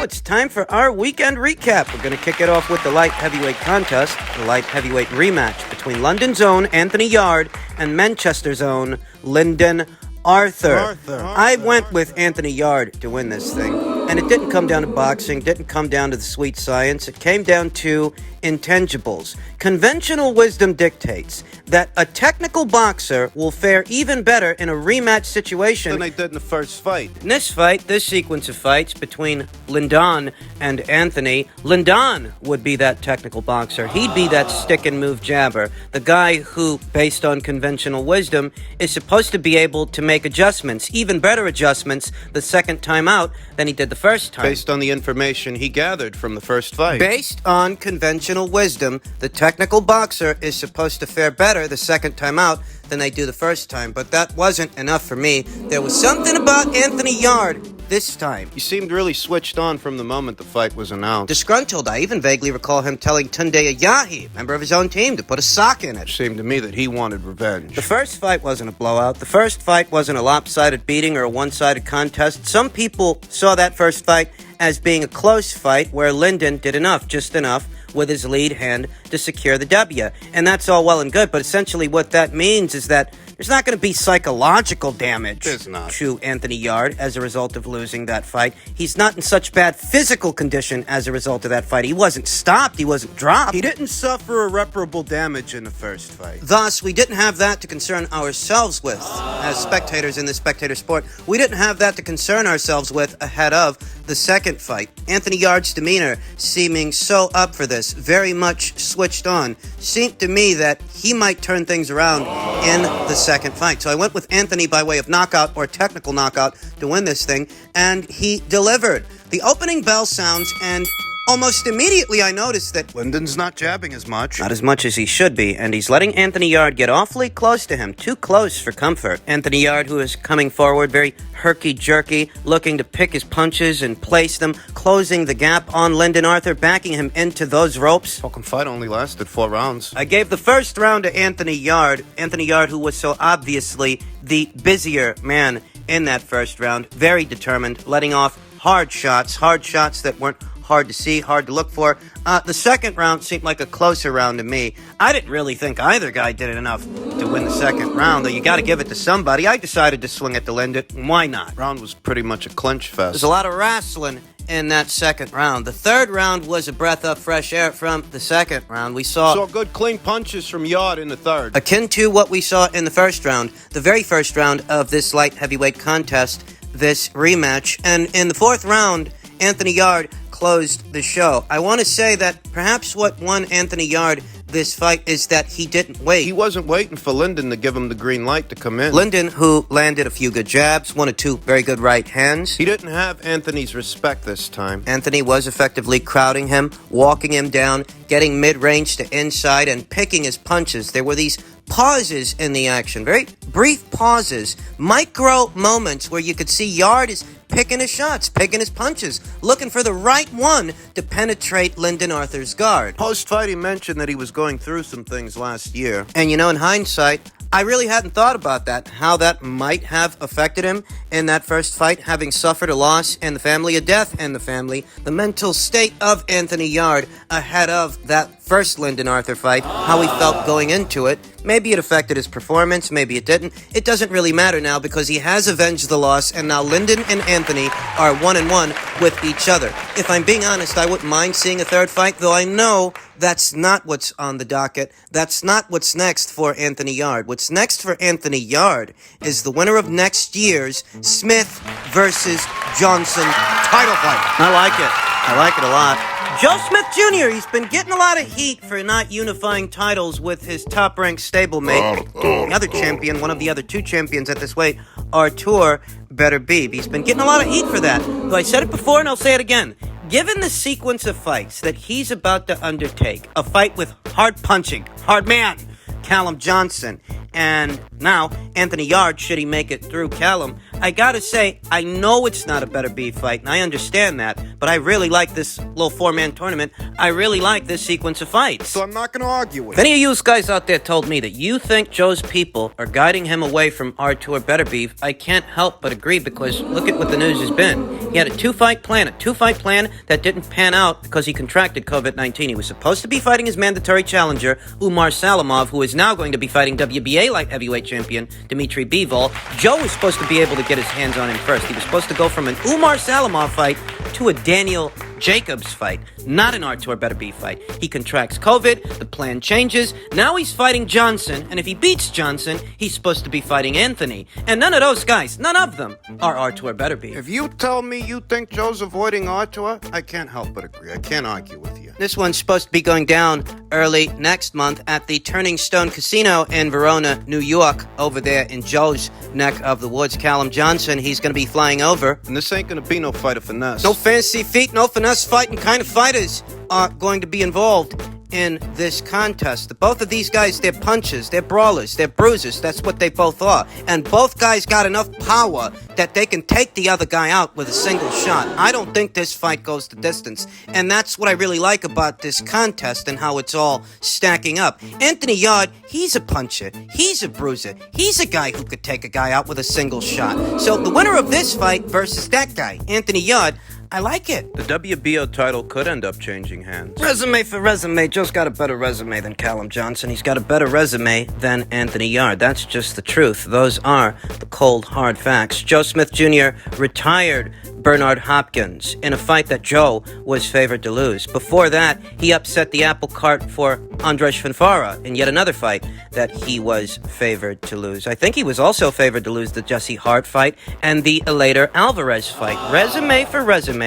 now it's time for our weekend recap. We're going to kick it off with the light heavyweight contest, the light heavyweight rematch between London's own Anthony Yarde and Manchester's own Lyndon Arthur. I went with Anthony Yarde to win this thing, and it didn't come down to boxing, didn't come down to the sweet science. It came down to intangibles. Conventional wisdom dictates that a technical boxer will fare even better in a rematch situation than they did in the first fight. In this fight, this sequence of fights between Lyndon and Anthony, Lyndon would be that technical boxer. He'd be that stick-and-move jabber, the guy who, based on conventional wisdom, is supposed to be able to make adjustments, even better adjustments, the second time out than he did the first time. Based on the information he gathered from the first fight. Based on conventional wisdom, the technical boxer is supposed to fare better the second time out than they do the first time, but that wasn't enough for me. There was something about Anthony Yarde this time. He seemed really switched on from the moment the fight was announced. Disgruntled. I even vaguely recall him telling Tunde Ajayi, member of his own team, to put a sock in it. It seemed to me that he wanted revenge. The first fight wasn't a blowout. The first fight wasn't a lopsided beating or a one-sided contest. Some people saw that first fight as being a close fight where Lyndon did just enough, with his lead hand to secure the W. And that's all well and good, but essentially what that means is that there's not going to be psychological damage to Anthony Yarde as a result of losing that fight. He's not in such bad physical condition as a result of that fight. He wasn't stopped. He wasn't dropped. He didn't suffer irreparable damage in the first fight. Thus, we didn't have that to concern ourselves with as spectators in the spectator sport. We didn't have that to concern ourselves with ahead of the second fight. Anthony Yarde's demeanor seeming so up for this, very much switched on, seemed to me that he might turn things around in the second fight. So I went with Anthony by way of knockout or technical knockout to win this thing, and he delivered. The opening bell sounds, and almost immediately I noticed that Lyndon's not jabbing as much. Not as much as he should be, and he's letting Anthony Yarde get awfully close to him. Too close for comfort. Anthony Yarde, who is coming forward, very herky-jerky, looking to pick his punches and place them, closing the gap on Lyndon Arthur, backing him into those ropes. Fucking fight only lasted 4 rounds. I gave the first round to Anthony Yarde. Anthony Yarde, who was so obviously the busier man in that first round, very determined, letting off hard shots that weren't hard to see, hard to look for. The second round seemed like a closer round to me. I didn't really think either guy did enough to win the second round, though you got to give it to somebody. I decided to swing it to Lyndon. Why not? Round was pretty much a clinch fest. There's a lot of wrestling in that second round. The third round was a breath of fresh air from the second round. We saw good clean punches from Yarde in the third. Akin to what we saw in the first round, the very first round of this light heavyweight contest, this rematch. And in the fourth round, Anthony Yarde closed the show. I want to say that perhaps what won Anthony Yarde this fight is that he didn't wait. He wasn't waiting for Lyndon to give him the green light to come in. Lyndon, who landed a few good jabs, 1 or 2 very good right hands. He didn't have Anthony's respect this time. Anthony was effectively crowding him, walking him down, getting mid-range to inside, and picking his punches. There were these pauses in the action, very brief pauses, micro moments where you could see Yarde is picking his shots, picking his punches, looking for the right one to penetrate Lyndon Arthur's guard. Post-fight, he mentioned that he was going through some things last year. And in hindsight, I really hadn't thought about that, how that might have affected him in that first fight, having suffered a loss in the family, a death in the family, the mental state of Anthony Yarde ahead of that first Lyndon Arthur fight, how he felt going into it. Maybe it affected his performance, maybe it didn't. It doesn't really matter now because he has avenged the loss, and now Lyndon and Anthony are 1-1 with each other. If I'm being honest, I wouldn't mind seeing a third fight, though I know that's not what's on the docket. That's not what's next for Anthony Yarde. What's next for Anthony Yarde is the winner of next year's Smith versus Johnson title fight. I like it. I like it a lot. Joe Smith Jr., he's been getting a lot of heat for not unifying titles with his top-ranked stablemate, the other champion, one of the other 2 champions at this weight, Artur Beterbiev. He's been getting a lot of heat for that. Though I said it before and I'll say it again. Given the sequence of fights that he's about to undertake, a fight with hard-punching, hard man, Callum Johnson, and now Anthony Yarde, should he make it through Callum, I gotta say, I know it's not a Beterbiev fight, and I understand that, but I really like this little four-man tournament. I really like this sequence of fights. So I'm not going to argue with If any of you guys out there told me that you think Joe's people are guiding him away from R2 or Better Beef, I can't help but agree, because look at what the news has been. He had a two-fight plan that didn't pan out because he contracted COVID-19. He was supposed to be fighting his mandatory challenger, Umar Salamov, who is now going to be fighting WBA light heavyweight champion Dmitry Bivol. Joe was supposed to be able to get his hands on him first. He was supposed to go from an Umar Salamov fight to a Daniel Jacobs fight, not an R2 or Better Beef fight. He contracts COVID, the plan changes, now he's fighting Johnson, and if he beats Johnson, he's supposed to be fighting Anthony. And none of those guys, none of them, are R2 or Better Beef. If you tell me you think Joe's avoiding Artur, I can't help but agree. I can't argue with you. This one's supposed to be going down early next month at the Turning Stone Casino in Verona, New York, over there in Joe's neck of the woods. Callum Johnson, he's going to be flying over. And this ain't going to be no fight of finesse. No fancy feet, no finesse fighting kind of fighters are going to be involved in this contest. Both of these guys, they're punchers, they're brawlers, they're bruisers. That's what they both are. And both guys got enough power that they can take the other guy out with a single shot. I don't think this fight goes the distance. And that's what I really like about this contest and how it's all stacking up. Anthony Yarde, he's a puncher, he's a bruiser, he's a guy who could take a guy out with a single shot. So the winner of this fight versus that guy, Anthony Yarde, I like it. The WBO title could end up changing hands. Resume for resume, Joe's got a better resume than Callum Johnson. He's got a better resume than Anthony Yarde. That's just the truth. Those are the cold, hard facts. Joe Smith Jr. retired Bernard Hopkins in a fight that Joe was favored to lose. Before that, he upset the apple cart for Andres Fanfara in yet another fight that he was favored to lose. I think he was also favored to lose the Jesse Hart fight and the Elater Alvarez fight. Resume for resume,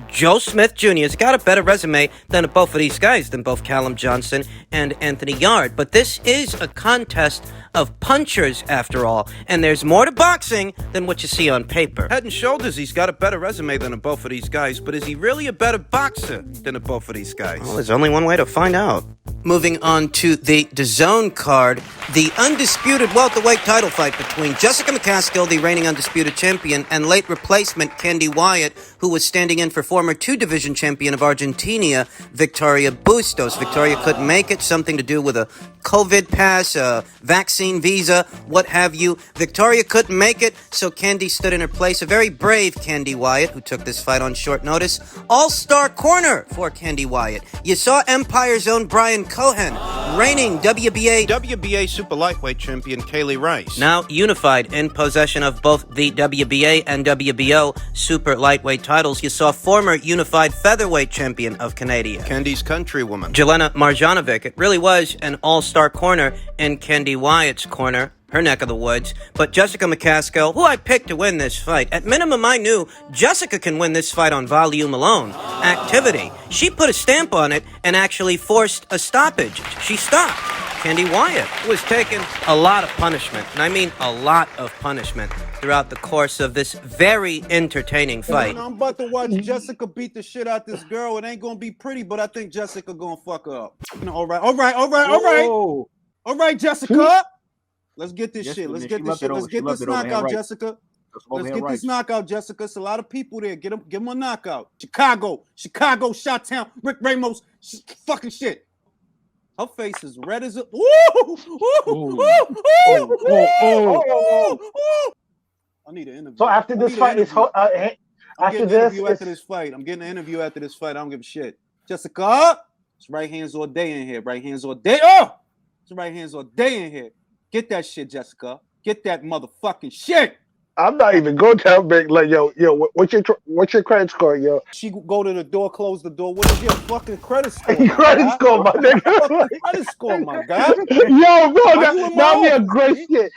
Joe Smith Jr. has got a better resume than both of these guys, than both Callum Johnson and Anthony Yarde. But this is a contest of punchers, after all, and there's more to boxing than what you see on paper. Head and shoulders, he's got a better resume than both of these guys, but is he really a better boxer than both of these guys? Well, there's only one way to find out. Moving on to the DAZN card, the undisputed welterweight title fight between Jessica McCaskill, the reigning undisputed champion, and late replacement Candy Wyatt, who was standing in for former two-division champion of Argentina, Victoria Bustos. Victoria couldn't make it, something to do with a COVID pass, a vaccine visa, what have you. Victoria couldn't make it, so Candy stood in her place. A very brave Candy Wyatt, who took this fight on short notice. All-star corner for Candy Wyatt. You saw Empire's own Brian Cohen, reigning WBA super lightweight champion Kaylee Rice. now unified in possession of both the WBA and WBO super lightweight titles. You saw former unified featherweight champion of Canada, Candy's countrywoman, Jelena Marjanovic. It really was an all-star corner in Candy Wyatt's corner, her neck of the woods. But Jessica McCaskill, who I picked to win this fight, at minimum I knew Jessica can win this fight on volume alone. Activity. She put a stamp on it and actually forced a stoppage. She stopped Candy Wyatt, who was taking a lot of punishment, and I mean a lot of punishment, throughout the course of this very entertaining fight. I'm about to watch Jessica beat the shit out this girl. It ain't gonna be pretty, but I think Jessica gonna fuck her up. All right, Jessica. Let's get this shit. Let's get this shit. Let's get this knockout, Jessica. Let's get this knockout, Jessica. It's a lot of people there. Give them a knockout. Chicago, Shot-Town, Rick Ramos, fucking shit. Her face is red as a. I need an interview. So after this fight is after this fight, I'm getting an interview after this fight. I don't give a shit. Jessica, it's right hands all day in here. Right hands all day. It's right hands all day in here. Get that shit, Jessica. Get that motherfucking shit. I'm not even going down big. Like yo, what's your credit score, yo? She go to the door, close the door. What is your fucking credit score? Credit score, my nigga. Credit score, my guy. Yo, bro, that'll be a great shit.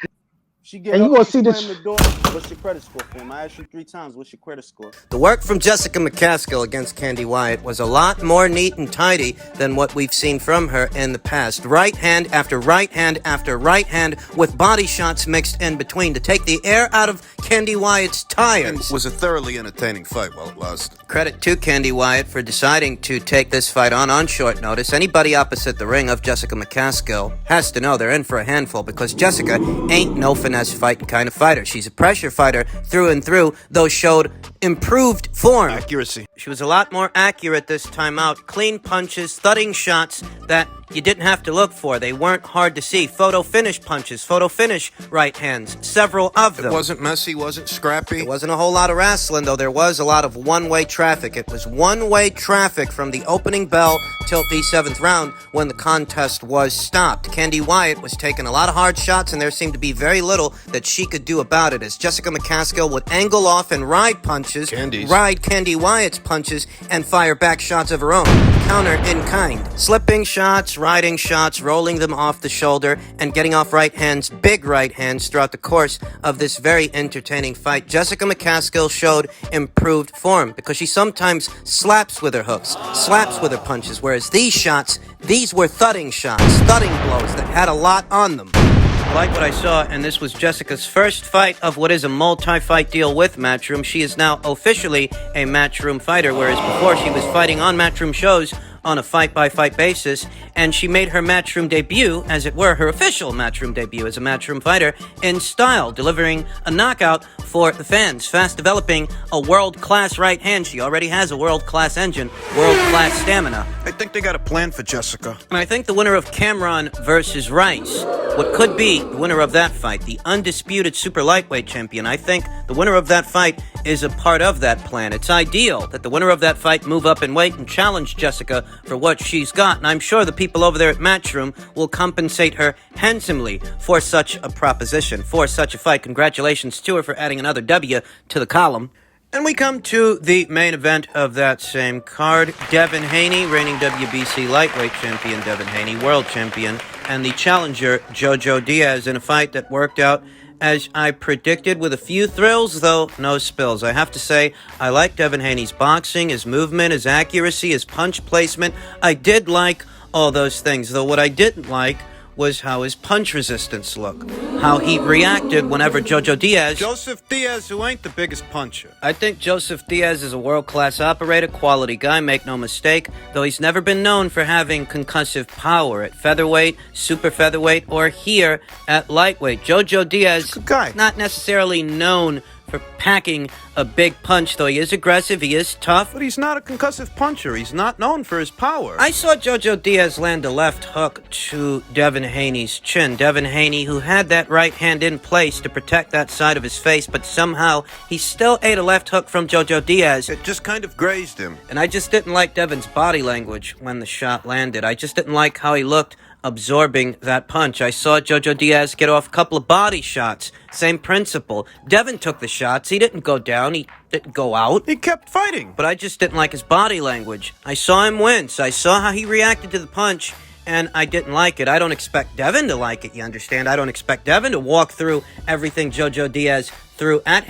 She get and up, you gonna she see slam this. the door. What's your credit score, fam? I asked you 3 times. What's your credit score? The work from Jessica McCaskill against Candy Wyatt was a lot more neat and tidy than what we've seen from her in the past. Right hand after right hand after right hand, with body shots mixed in between to take the air out of Candy Wyatt's tires. It was a thoroughly entertaining fight while it lasted. Credit to Candy Wyatt for deciding to take this fight on short notice. Anybody opposite the ring of Jessica McCaskill has to know they're in for a handful, because Jessica ain't no finesse fighting kind of fighter. She's a pressure fighter through and through, though showed improved form. Accuracy. She was a lot more accurate this time out. Clean punches, thudding shots that you didn't have to look for. They weren't hard to see. Photo finish punches, photo finish right hands, several of them. It wasn't messy, wasn't scrappy. There wasn't a whole lot of wrestling, though. There was a lot of one-way traffic. It was one-way traffic from the opening bell till the 7th round when the contest was stopped. Candy Wyatt was taking a lot of hard shots, and there seemed to be very little that she could do about it, as Jessica McCaskill would angle off and ride punches, ride Candy Wyatt's punches, and fire back shots of her own. Counter in kind. Slipping shots, riding shots, rolling them off the shoulder, and getting off right hands, big right hands, throughout the course of this very entertaining fight. Jessica McCaskill showed improved form because she sometimes slaps with her hooks, slaps with her punches, whereas these shots, these were thudding shots, thudding blows that had a lot on them. I like what I saw, and this was Jessica's first fight of what is a multi-fight deal with Matchroom. She is now officially a Matchroom fighter, whereas before she was fighting on Matchroom shows on a fight-by-fight basis, and she made her Matchroom debut, as it were, her official Matchroom debut as a Matchroom fighter, in style, delivering a knockout for the fans, fast developing a world-class right hand. She already has a world-class engine, world-class stamina. I think they got a plan for Jessica. And I think the winner of Cameron versus Rice, what could be the winner of that fight, the undisputed super lightweight champion, I think the winner of that fight is a part of that plan. It's ideal that the winner of that fight move up in weight and challenge Jessica for what she's got, and I'm sure the people over there at Matchroom will compensate her handsomely for such a proposition, for such a fight. Congratulations to her for adding another W to the column. And we come to the main event of that same card. Devin Haney, reigning WBC lightweight champion Devin Haney, world champion, and the challenger Jojo Diaz in a fight that worked out as I predicted, with a few thrills, though no spills. I have to say, I like Devin Haney's boxing, his movement, his accuracy, his punch placement. I did like all those things, though what I didn't like was how his punch resistance looked, how he reacted whenever Jojo Diaz... Joseph Diaz, who ain't the biggest puncher. I think Joseph Diaz is a world-class operator, quality guy, make no mistake, though he's never been known for having concussive power at featherweight, super featherweight, or here at lightweight. Jojo Diaz, good guy. Not necessarily known for packing a big punch, though he is aggressive, he is tough. But he's not a concussive puncher. He's not known for his power. I saw Jojo Diaz land a left hook to Devin Haney's chin. Devin Haney, who had that right hand in place to protect that side of his face, but somehow he still ate a left hook from Jojo Diaz. It just kind of grazed him. And I just didn't like Devin's body language when the shot landed. I just didn't like how he looked absorbing that punch. I saw Jojo Diaz get off a couple of body shots. Same principle. Devin took the shots. He didn't go down. He didn't go out. He kept fighting. But I just didn't like his body language. I saw him wince. I saw how he reacted to the punch, and I didn't like it. I don't expect Devin to like it, you understand? I don't expect Devin to walk through everything Jojo Diaz throws at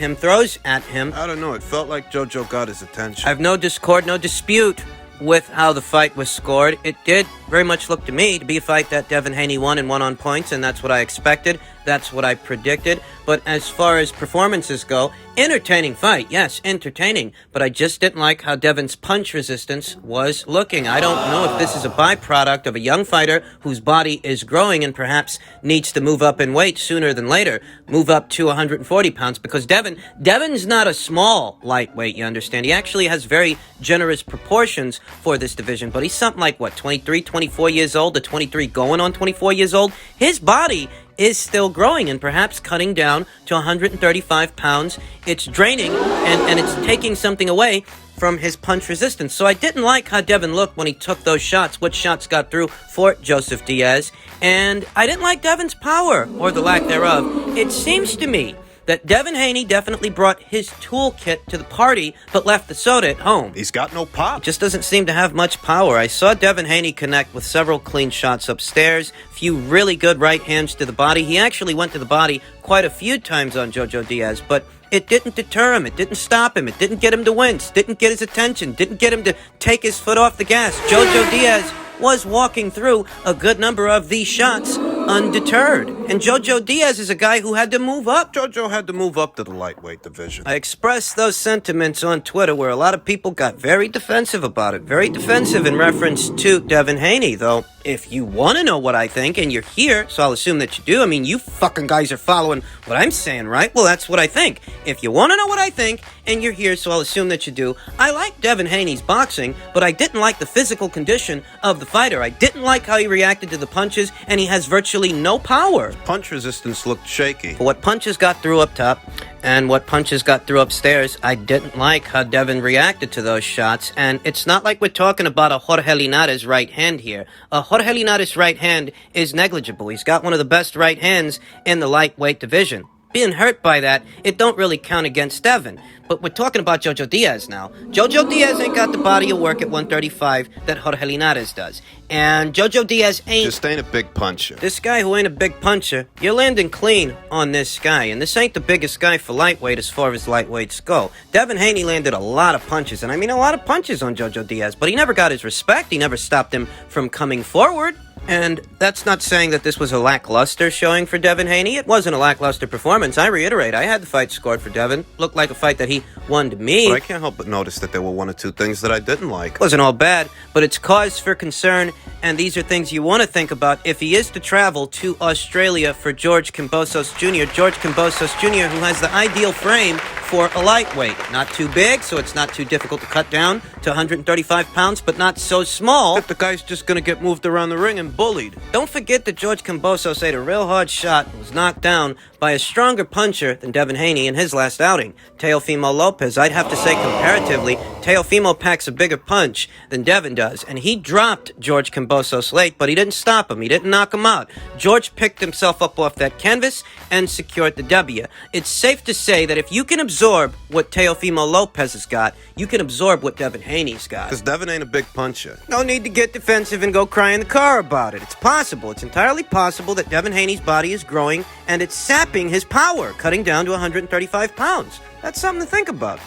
him. I don't know. It felt like Jojo got his attention. I have no discord, no dispute with how the fight was scored. It did very much look to me to be a fight that Devin Haney won and won on points, and that's what I expected. That's what I predicted. But as far as performances go, entertaining fight. Yes, entertaining. But I just didn't like how Devin's punch resistance was looking. I don't know if this is a byproduct of a young fighter whose body is growing and perhaps needs to move up in weight sooner than later. Move up to 140 pounds, because Devin's not a small lightweight, you understand. He actually has very generous proportions for this division, but he's something like, 23, 24 years old, to 23 going on 24 years old. His body is still growing and perhaps cutting down to 135 pounds. It's draining and it's taking something away from his punch resistance. So I didn't like how Devin looked when he took those shots, what shots got through for Joseph Diaz. And I didn't like Devin's power, or the lack thereof. It seems to me that Devin Haney definitely brought his toolkit to the party, but left the soda at home. He's got no pop. It just doesn't seem to have much power. I saw Devin Haney connect with several clean shots upstairs, few really good right hands to the body. He actually went to the body quite a few times on Jojo Diaz, but it didn't deter him. It didn't stop him. It didn't get him to wince. Didn't get his attention. Didn't get him to take his foot off the gas. Jojo Diaz was walking through a good number of these shots undeterred. And Jojo Diaz is a guy who had to move up. Jojo had to move up to the lightweight division. I expressed those sentiments on Twitter, where a lot of people got very defensive about it. Very defensive in reference to Devin Haney, though If you want to know what I think, and you're here, so I'll assume that you do. I mean, you fucking guys are following what I'm saying, right? Well, that's what I think. If you want to know what I think, and you're here, so I'll assume that you do. I like Devin Haney's boxing, but I didn't like the physical condition of the fighter. I didn't like how he reacted to the punches, and he has virtually no power. Punch resistance looked shaky. But what punches got through up top, and what punches got through upstairs, I didn't like how Devin reacted to those shots, and it's not like we're talking about a Jorge Linares right hand here. A Jorge Linares right hand is negligible. He's got one of the best right hands in the lightweight division. Being hurt by that, it don't really count against Devin. But we're talking about Jojo Diaz now. Jojo Diaz ain't got the body of work at 135 that Jorge Linares does. And Jojo Diaz just ain't a big puncher. This guy who ain't a big puncher, you're landing clean on this guy. And this ain't the biggest guy for lightweight as far as lightweights go. Devin Haney landed a lot of punches, and I mean a lot of punches on Jojo Diaz, but he never got his respect. He never stopped him from coming forward. And that's not saying that this was a lackluster showing for Devin Haney. It wasn't a lackluster performance. I reiterate, I had the fight scored for Devin. Looked like a fight that he won to me. But I can't help but notice that there were one or two things that I didn't like. It wasn't all bad, but it's cause for concern, and these are things you want to think about if he is to travel to Australia for George Kambosos Jr. George Kambosos Jr., who has the ideal frame for a lightweight. Not too big, so it's not too difficult to cut down to 135 pounds, but not so small that the guy's just going to get moved around the ring and bullied. Don't forget that George Kambosos ate a real hard shot and was knocked down by a stronger puncher than Devin Haney in his last outing, Teofimo Lopez. I'd have to say comparatively, Teofimo packs a bigger punch than Devin does, and he dropped George Kambosos late, but he didn't stop him. He didn't knock him out. George picked himself up off that canvas and secured the W. It's safe to say that if you can absorb what Teofimo Lopez has got, you can absorb what Devin Haney's got. Because Devin ain't a big puncher. No need to get defensive and go cry in the car about it. It's possible. It's entirely possible that Devin Haney's body is growing and it's sapping his power, cutting down to 135 pounds. That's something to think about.